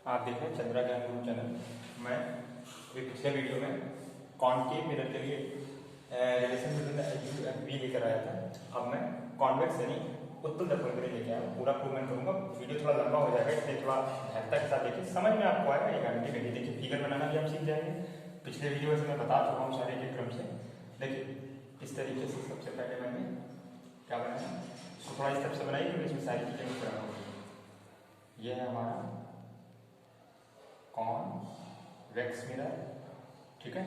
आप देख रहे हैं चंद्रा ज्ञान गुरु चैनल। मैं पिछले वीडियो में कॉनकेव मिरर के लिए रिलेशन बिटवीन एंड बी लेकर आया था। अब मैं कॉन्वेक्स यानी उत्तल दर्पण के लिए लेके आया हूँ। पूरा प्रूव मैं करूँगा। वीडियो थोड़ा लंबा हो जाएगा, इसलिए थोड़ा धैर्यता के साथ देखिए, समझ में आपको आएगा। ये गारंटी नहीं। देखिए फिगर बनाना भी आप सीख जाएंगे। पिछले वीडियो से मैं बता चुका हूँ सारे के क्रम से। देखिए इस तरीके से सबसे पहले मैंने क्या बनाया, इसको थोड़ा इस तरफ से बनाई क्योंकि इसमें सारी चीज़ें मिल रहा होगी। ये है हमारा कॉन्वेक्स मिरर, ठीक है।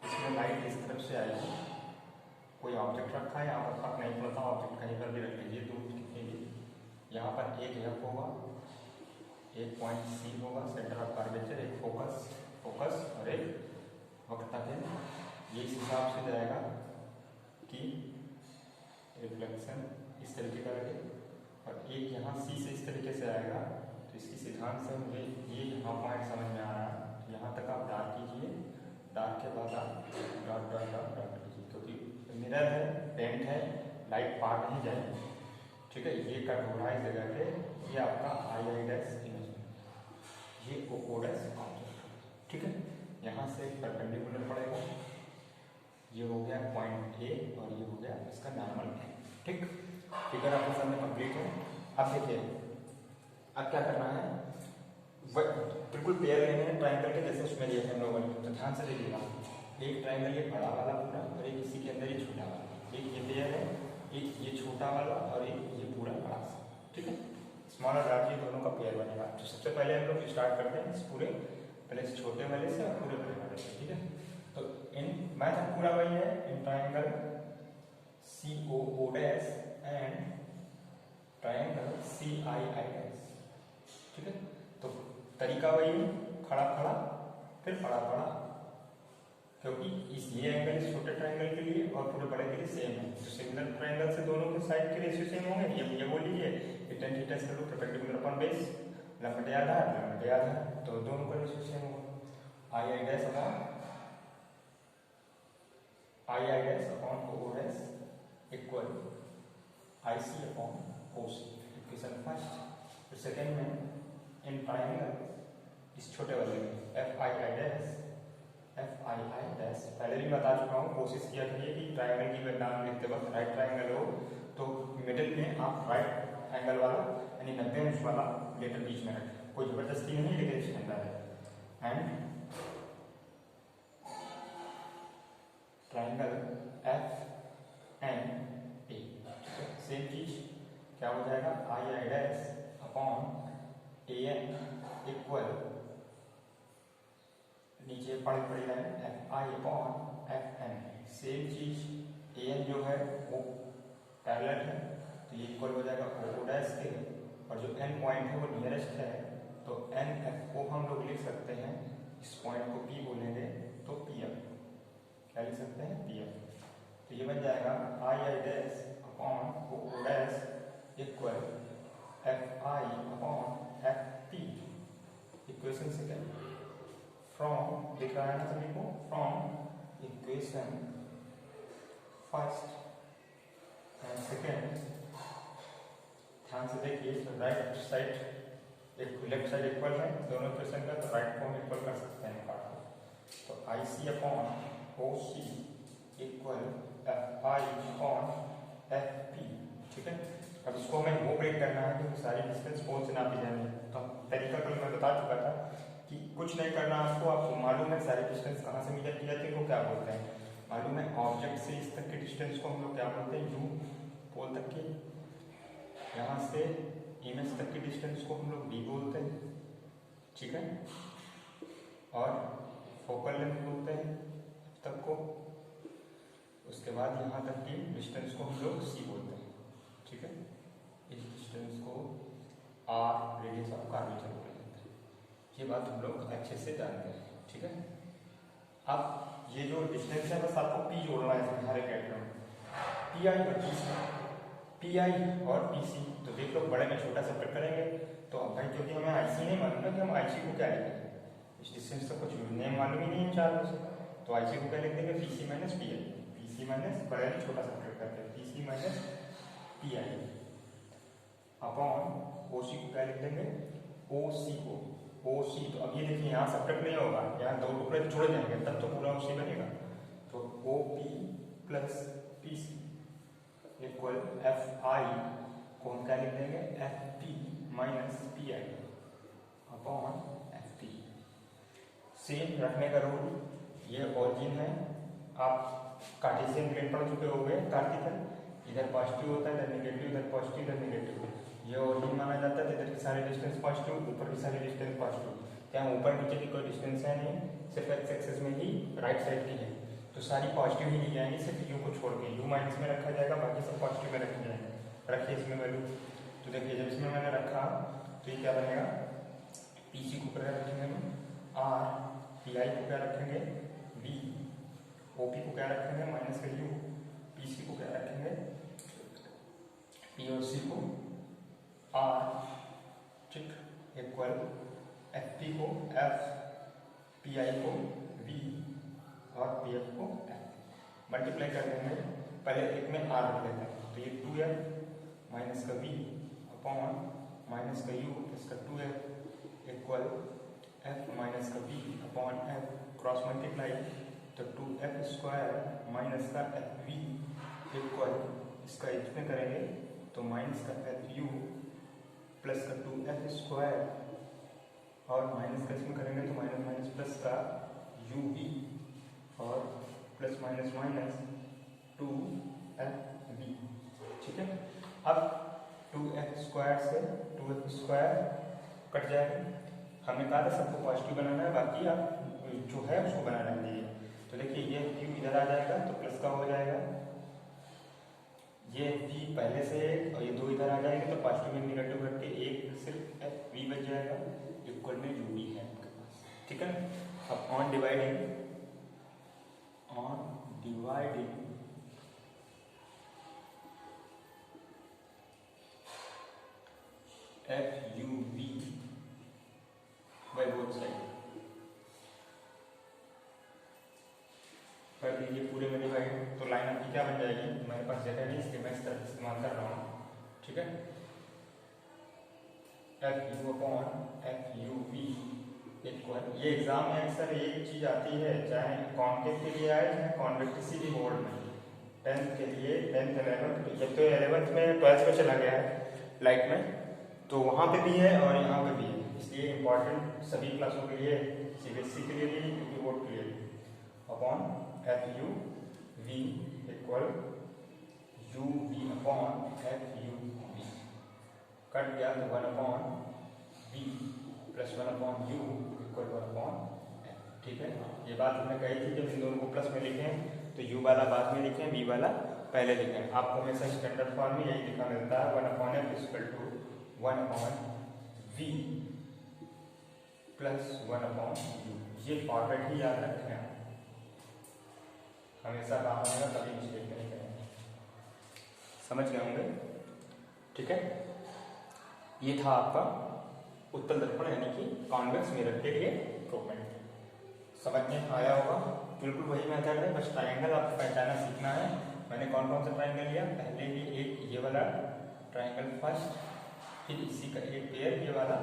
इसमें लाइट इस तरफ से आएगी। कोई ऑब्जेक्ट रखा है, यहाँ पर फर्क नहीं पड़ता, ऑब्जेक्ट कहीं पर भी रख लीजिए। दूर कितनी भी, यहाँ पर एक एफ होगा, एक पॉइंट सी होगा, सेंटर ऑफ कर्वेचर, एक फोकस और एक वक्रता केंद्र। ये इस हिसाब से जाएगा कि रिफ्लेक्शन इस तरीके का लगे, और एक यहाँ सी से इस तरीके से आएगा। तो इसकी सिद्धांत से मुझे ये यहाँ पॉइंट समझ में आ रहा है। यहाँ तक आप डार्क कीजिए, डार्क के बाद आप डॉट डॉट डॉट डॉट कीजिए, क्योंकि मिरर है, पेंट है, लाइट पार नहीं जाएगी, ठीक है। ये कट हो रहा है इस जगह पे। ये आपका आई डैश इमेज में, ये ओ डैश ऑब्जेक्ट, ठीक है। यहाँ से परपेंडिकुलर पड़ेगा। ये हो गया पॉइंट ए और ये हो गया इसका नॉर्मल है, ठीक। फिगर आपके सामने कंप्लीट है। अब देखिए अब क्या करना है, बिल्कुल पेयर लेने हैं ट्राइंगल के, जैसे उसमें लिए थे हम लोगों ने। तो ध्यान से देखिएगा, एक ट्राइंगल ये बड़ा वाला पूरा और एक इसी के अंदर ये छोटा वाला। एक ये पेयर है, एक ये छोटा वाला और एक ये पूरा बड़ा सा, ठीक है। स्मॉल और लार्ज ये दोनों का पेयर बनेगा। तो सबसे पहले हम लोग स्टार्ट करते हैं इस पूरे पहले इस छोटे वाले से और पूरे बड़े वाले से, ठीक है। तो इन मैथ पूरा वही है, in triangle C O dash and triangle C I dash, ठीक है। तो तरीका वही है, खड़ा खड़ा फिर बड़ा बड़ा, क्योंकि इस ये एंगल इस छोटे ट्राइंगल के लिए और पूरे बड़े के लिए सेम है। तो सिमिलर ट्राइंगल से दोनों के साइड के रेशियो सेम होंगे। ये बोल लीजिए कि tan theta is equal to perpendicular upon base, लंबटे आधार, तो दोनों का रेशियो सेम होगा। I dash upon O dash equal I C upon O C, equation first. फिर सेकेंड में इन ट्राइंगल इस छोटे वाले में एफ आई आई डैश पहले भी बता चुका हूँ। कोशिश किया करिए कि ट्राइंगल की नाम लिखते वक्त राइट ट्राइंगल हो तो मिडिल में आप राइट एंगल वाला यानी 90 अंश वाला लेटर बीच में रखें। कोई जबरदस्ती नहीं, लेकिन इसके अंदर है। And triangle F and A, same चीज क्या हो जाएगा, I dash upon A N equal नीचे पड़ी line F I upon F N. Same चीज ए एन जो है वो पैरेलल है, तो ये इक्वल हो जाएगा ओ डैश के, और जो एन पॉइंट है वो नियरेस्ट है, तो एन एफ को हम लोग लिख सकते हैं, इस पॉइंट को पी बोलेंगे तो पी एफ, क्या लिख सकते हैं, पी एफ। तो ये बन जाएगा I dash upon O dash equal F I upon F P. Equation second from लिख रहा है ना सभी को, from equation first and second. ध्यान से देखिए, तो राइट साइड एक लेफ्ट साइड इक्वल है दोनों इक्वेशन का, तो राइट फॉर्म इक्वल कर सकते हैं पार्ट को। तो I C upon O C equal F I upon F P, ठीक है। अब इसको हमें वो ब्रेक करना है क्योंकि सारी डिस्टेंस कौन से नापी जानी है। तो तरीका कल मैं बता चुका था कि कुछ नहीं करना आपको मालूम है सारी डिस्टेंस कहाँ से मेजर की जाती है, वो क्या बोलते हैं मालूम है। ऑब्जेक्ट से इस तक की डिस्टेंस को हम लोग क्या बोलते हैं, यू पोल तक की। यहाँ से इमेज तक की डिस्टेंस को हम लोग डी बोलते हैं, ठीक है। और फोकल लेंथ बोलते हैं तक को। उसके बाद यहाँ तक की डिस्टेंस को हम लोग सी बोलते हैं, ठीक है। इस डिस्टेंस को आर रेडियस ऑफ कर्वेचर बोलते हैं। ये बात हम लोग अच्छे से जानते हैं, ठीक है। अब ये जो डिस्टेंस है बस आपको पी जोड़ना है इसमें, हर एक एटम में पी आई और पी सी, पी आई और पी सी। तो देख लो बड़े में छोटा सेपरेट करेंगे। तो अब भाई क्योंकि हमें आई सी नहीं मालूम है कि हम आई सी को क्या लिखेंगे, इस डिस्टेंस का कुछ नेम मालूम ही नहीं है चारों से, तो आई सी को क्या लिख देंगे, P C minus P I, P C minus बड़े में छोटा सेपरेट करते हैं, P C minus P I upon O C को क्या लिख देंगे, ओ सी को ओ सी, तो अब ये देखिए यहाँ सब्ट्रैक्ट नहीं होगा, यहाँ दो टुकड़े जुड़ जाएंगे तब तो पूरा ओ सी बनेगा। तो O P plus P C equal F I को हम क्या लिख देंगे, F P minus P I upon F P. Same रखने का रूल, ये ओरिजिन है, आप कार्टेशियन प्लेन पढ़ चुके होंगे कार्टिकल, इधर पॉजिटिव होता है इधर नेगेटिव, इधर पॉजिटिव इधर नेगेटिव, ये ओरिजिन माना जाता है। इधर की सारे डिस्टेंस पॉजिटिव, ऊपर की सारे डिस्टेंस पॉजिटिव, क्या ऊपर नीचे की कोई डिस्टेंस है नहीं, सिर्फ एक्स एक्सिस में ही राइट साइड की है, तो सारी पॉजिटिव ही ली जाएंगी, सिर्फ यू को छोड़ के, यू माइनस में रखा जाएगा, बाकी सब पॉजिटिव में रखे जाएंगे। रखिए इसमें वैल्यू, तो देखिए जब इसमें मैंने रखा तो ये क्या बनेगा, पी सी को क्या रखेंगे हम, आर, पी आई को क्या रखेंगे, बी, ओ पी को क्या रखेंगे माइनस का यू, पी सी को क्या रखेंगे, पी और सी को आर, ठीक, इक्वल एफ पी को एफ, पी आई को वी और पी एफ को एफ। मल्टीप्लाई कर देंगे, पहले एक में आर रख लेते हैं, तो ये 2f माइनस का वी अपॉन माइनस का यू प्लस का 2f इक्वल एफ माइनस का V upon F, cross multiply तो 2f स्क्वायर माइनस का एफ वी इक्वल, इसका इसमें करेंगे तो माइनस का एफ यू प्लस का 2f स्क्वायर और माइनस का इसमें करेंगे तो माइनस माइनस प्लस का यू वी और plus minus minus 2f V, ठीक है। अब 2f स्क्वायर से 2f स्क्वायर कट जाएगा, हमने कहा था सबको पॉजिटिव बनाना है, बाकी आप जो है उसको बनाना है। तो देखिए ये q इधर आ जाएगा तो प्लस का हो जाएगा, ये v पहले से और ये 2 इधर आ जाएंगे तो पॉजिटिव में नेगेटिव करके एक सिर्फ एफ वी बच जाएगा, इक्वल में यू वी है आपके पास, ठीक है। अब on dividing F U V by both side कर दीजिए पूरे में डिवाइड, तो लाइन आपकी क्या बन जाएगी, मेरे पास जगह नहीं इसलिए मैं इस तरह इस्तेमाल कर रहा हूँ, ठीक है। F U upon F U V equal, ये एग्जाम में अक्सर एक चीज आती है, चाहे कॉन्केव के लिए आए चाहे कॉन्वेक्स, किसी भी बोर्ड में 10th के लिए 10th 11th, जब तो 11th में 12th में चला गया है लाइट में, तो वहाँ पे भी है और यहाँ पे भी है, इसलिए इम्पोर्टेंट सभी क्लासों के लिए, सीबीएसई के लिए भी यूपी बोर्ड के लिए भी, upon F U V equal U V upon F U V, cut गया तो 1 upon V plus 1 upon U equal 1 upon F, ठीक है। ये बात हमने कही थी जब इन दोनों को प्लस में लिखें तो यू वाला बाद में लिखें, वी वाला पहले लिखें, आपको हमेशा स्टैंडर्ड फॉर्म में यही लिखा मिलता है, 1 upon F equal to 1 upon V plus 1 upon U, ये फॉर्मेट ही याद रखें आप, हमेशा काम आएगा, कभी मिस्टेक नहीं करेंगे, समझ गए होंगे, ठीक है। ये था आपका उत्तल दर्पण यानी कि कॉन्वेक्स मिरर के लिए इम्प्रूवमेंट, समझ में आया होगा। बिल्कुल वही मेथड है, बस ट्रायंगल आपको पहचाना सीखना है। मैंने कौन कौन सा ट्रायंगल लिया, पहले ही एक ये वाला ट्रायंगल फर्स्ट, फिर इसी का एक पेयर ये वाला,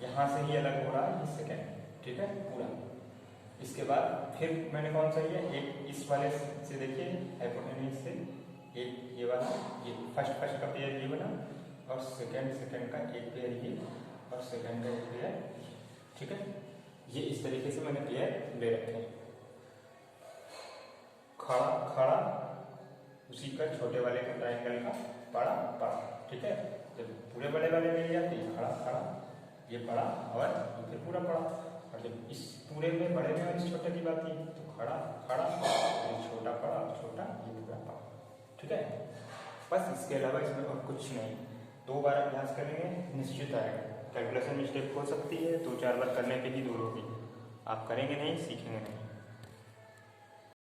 यहाँ से ही अलग हो रहा है ये सेकेंड, ठीक है पूरा। इसके बाद फिर मैंने कौन सा लिया, एक इस वाले से देखिए हाइपोटेन्यूज से, एक ये वाला, ये फर्स्ट का पेयर ये बना और सेकेंड का एक पेयर ये और सेकेंड का एक पेयर, ठीक है। ये इस तरीके से मैंने पेयर ले रखे हैं, खड़ा खड़ा उसी का छोटे वाले का ट्रायंगल का बड़ा बड़ा, ठीक है। जब पूरे बड़े वाले ले लिया तो ये खड़ा खड़ा, ये बड़ा और ये फिर पूरा बड़ा, और जब इस पूरे में बड़े में और इस छोटे की बात की तो खड़ा खड़ा, ये छोटा बड़ा छोटा, ये पूरा बड़ा, ठीक है। बस इसके अलावा इसमें और कुछ नहीं, 2 बार अभ्यास करेंगे निश्चित आएगा। कैलकुलेशन मिस्टेक हो सकती है, 2-4 बार करने पे ही दूर होगी, आप करेंगे नहीं सीखेंगे नहीं।